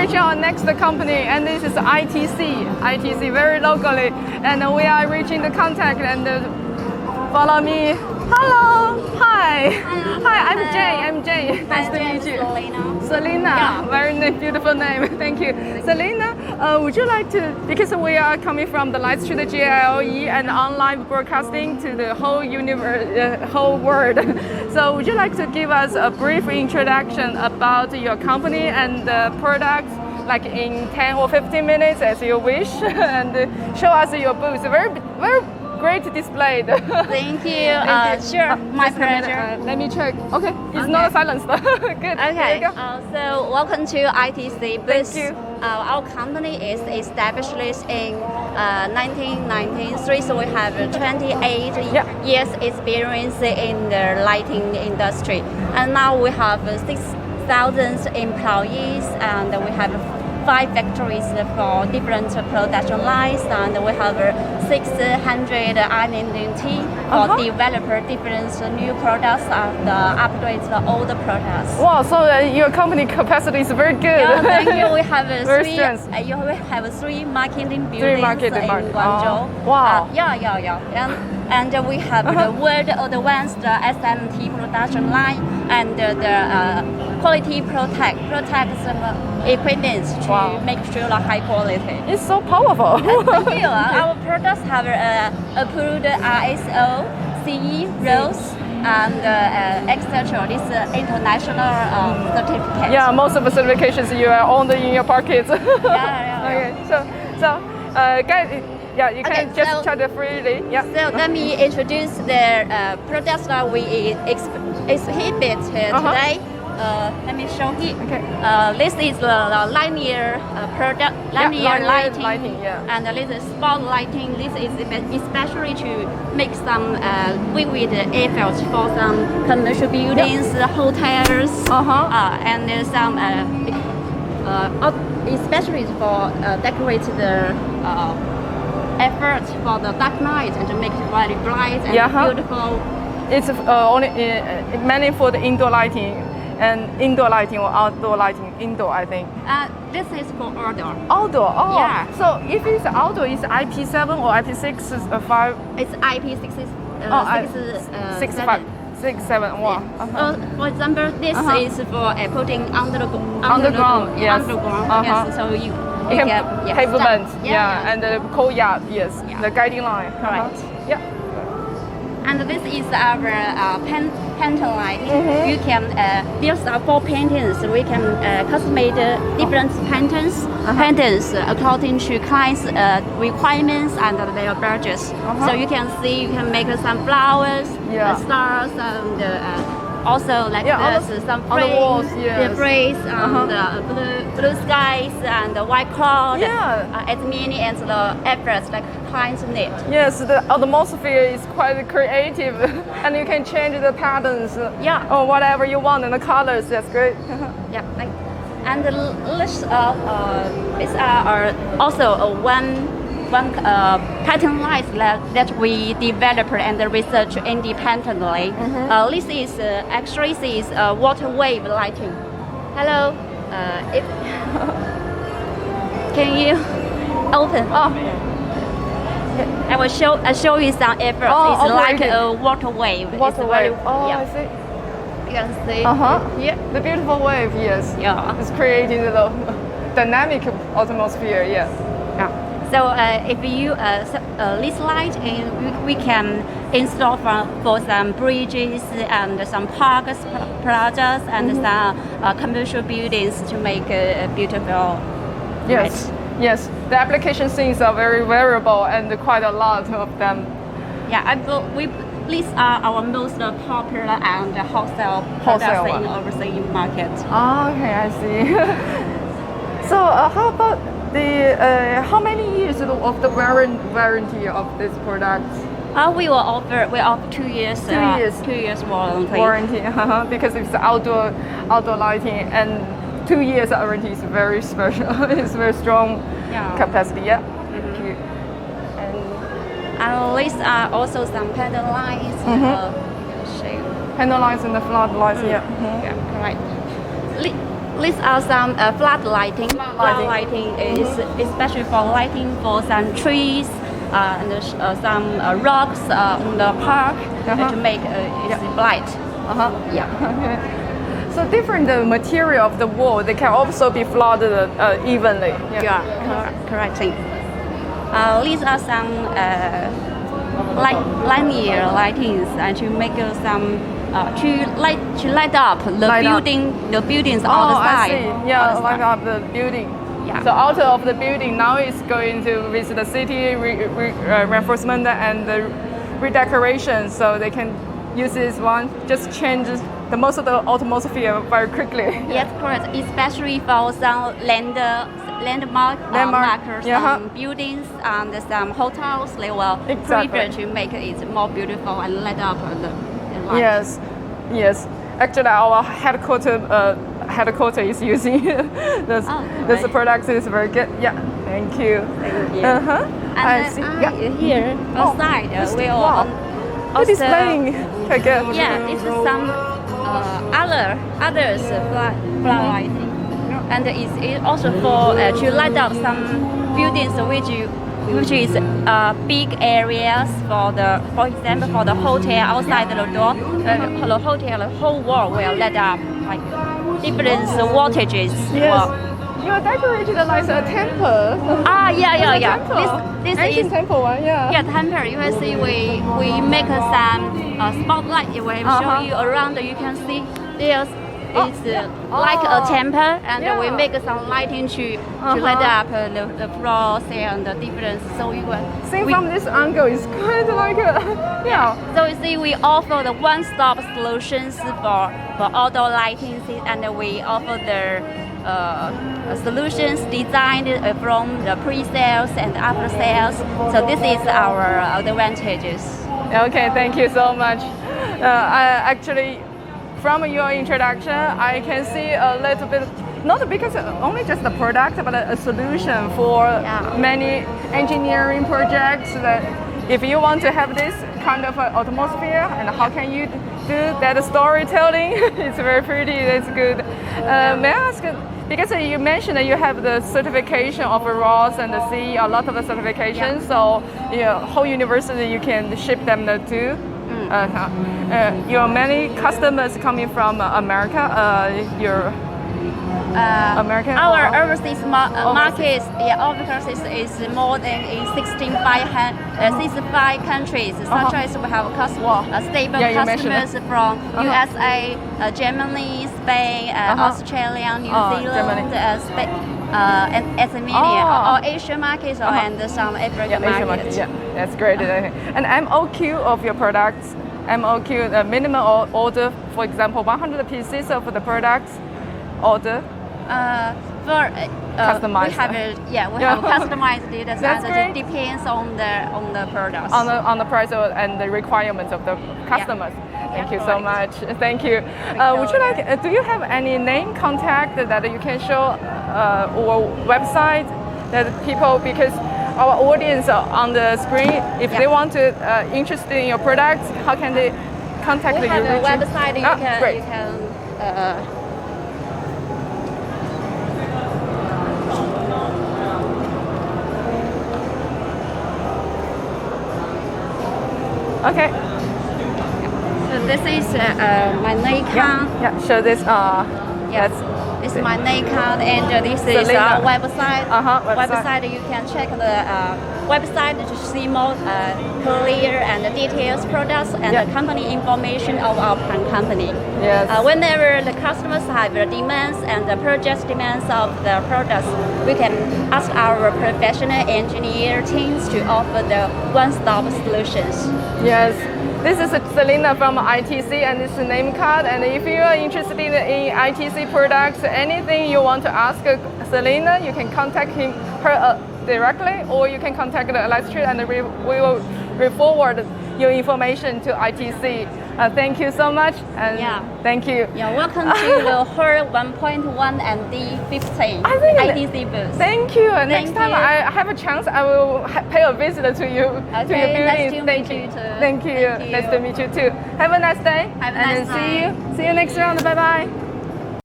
reaching our next company, and this is ITC very locally, and we are reaching the contact and follow me. Hello, hi. Hello. Hi, I'm Jay. Nice to meet you. Selena, Yeah. very beautiful name. Thank you. Selena, would you like to, because we are coming from the Lightstrade GILE and online broadcasting to the whole universe, whole world. So would you like to give us a brief introduction about your company and the products, like in 10 or 15 minutes as you wish, and show us your booth. Very great displayed. Thank you. Sure, my pleasure. Let me check. Okay, it's not silenced. Good. Okay. There you go. So welcome to ITC booth. Thank you. Our company is established in 1993, so we have 28 years experience in the lighting industry, and now we have 6,000 employees, and we have 5 factories for different production lines, and we have 600 R&D for develop different new products and upgrade the older products. Wow, so your company capacity is very good. Yeah, thank you. We have three marketing buildings in Guangzhou. Wow. And we have the world advanced SMT production line and the quality protect equipment to make sure the high quality. It's so powerful. Thank you. Our products have approved ISO, CE, ROS, and etc. This international certificate. Yeah, most of the certifications you are owned in your pockets. Okay, so guys, yeah, you can just chat freely. Yeah. So let me introduce the products that we exhibit today. Let me show here. Okay. This is the linear product, linear lighting, and this is spot lighting. This is especially to make some vivid effects for some commercial buildings, hotels, and some especially for decorate the effort for the dark night and to make it very bright and beautiful. It's only mainly for the indoor lighting. And indoor lighting or outdoor lighting? Indoor, I think. This is for outdoor. Outdoor? Oh. Yeah. So if it's outdoor, it's IP7 or IP6 5? It's IP6 6.7. Wow. For example, this is for putting underground. Yes. Underground. Yes. So you can pavement. And the courtyard. Yes. The guiding line. Correct. Yeah. And this is our painting line. You can these are 4 paintings. We can customize different paintings according to clients' requirements and their budgets. So you can see, you can make some flowers, stars, and also like this, some frames, the phrase, and blue skies and the white cloud. As many as the efforts like clients need. Yes, the atmosphere is quite creative, and you can change the patterns. Or whatever you want and the colors. That's great. And the list is also one pattern lines that we develop and research independently. This is actually is water wave lighting. Hello, can you open? I will show you some efforts. It's like a water wave. Water wave. I see. You can see here. The beautiful wave. Yes. It's creating the dynamic atmosphere. Yes. So if you this light, we can install for some bridges and some parks, plazas, and some commercial buildings to make a beautiful light. Yes. The application things are very variable and quite a lot of them. These are our most popular and wholesale products in overseas market. Okay, I see. So how about how many years of the warranty of this product? We offer 2 years. 2 years. 2 years warranty. Because it's outdoor lighting, and 2 years warranty is very special. It's very strong capacity. And these are also some panel lines. Panel lines and the floodlights. Right. These are some flood lighting. Flood lighting is especially for lighting for some trees and some rocks in the park to make it bright. Yeah. Okay. So different material of the wall, they can also be flooded evenly. Yeah, correct thing. These are some linear lightings and to make some to light up the buildings on the side. I see. Yeah, light up the building. Yeah. So out of the building now is going to visit the city reinforcement and the redecoration, so they can use this one. Just change the most of the atmosphere very quickly. Yes, correct. Especially for some landmarkers, some buildings and some hotels, they will prefer to make it more beautiful and light up the light. Yes, yes. Actually, our headquarter is using this product. Is very good. Yeah, thank you. Thank you. I see. Here outside we are also displaying. Okay. Yeah, it's some others flood lighting, and it's also for to light up some buildings which is big areas for example for the hotel outside the door, the hotel, the whole wall will light up like different voltages. Yes. You are decorated like a temple. Yeah. This is temple one. Yeah, temple. You can see we make some spotlight. We will show you around. You can see there's it's like a temple, and we make some lighting to light up the floors and the different. So you will see from this angle, it's kind of like a So you see, we offer the one-stop solutions for outdoor lighting, and we offer the solutions designed from the pre-sales and after sales. So this is our advantages. Okay, thank you so much. From your introduction, I can see a little bit, not because only just the product, but a solution for many engineering projects. That if you want to have this kind of atmosphere, and how can you do that storytelling? It's very pretty. It's good. May I ask? Because you mentioned that you have the certification of ROS and the CE, a lot of the certifications. So whole university you can ship them to. Your many customers coming from America. American. Our overseas markets, overseas is more than in 65 countries. Such as we have stable customers from USA, Germany, Spain, Australia, New Zealand, and or Asian markets and some African markets. Yeah, that's great. And MOQ of your products, MOQ, the minimum order, for example, 100 pieces of the products order. Customized. We have customized it, and it depends on the products. On the price and the requirements of the customers. Thank you so much. Thank you. Would you like? Do you have any name contact that you can show or website that people, because our audience on the screen, if they want to interested in your products, how can they contact you? We have a website. You can. Okay. So this is my name card. Show this. This is my name card, and this is our website. Website. You can check the website to see more clear and details products and the company information of our company. Yes. Whenever the customers have the demands and the project demands of the products, we can ask our professional engineer teams to offer the one-stop solutions. Yes. This is Selena from ITC, and this is name card. And if you are interested in ITC products, anything you want to ask Selena, you can contact her directly, or you can contact the Lightstrade, and we will forward your information to ITC. Thank you so much, and thank you. Welcome to the HER 1.1 and D15 ITC booth. Thank you. Next time I have a chance, I will pay a visit to you, to your building. Thank you. Thank you. Nice to meet you too. Have a nice day. Have a nice day. See you next round. Bye bye.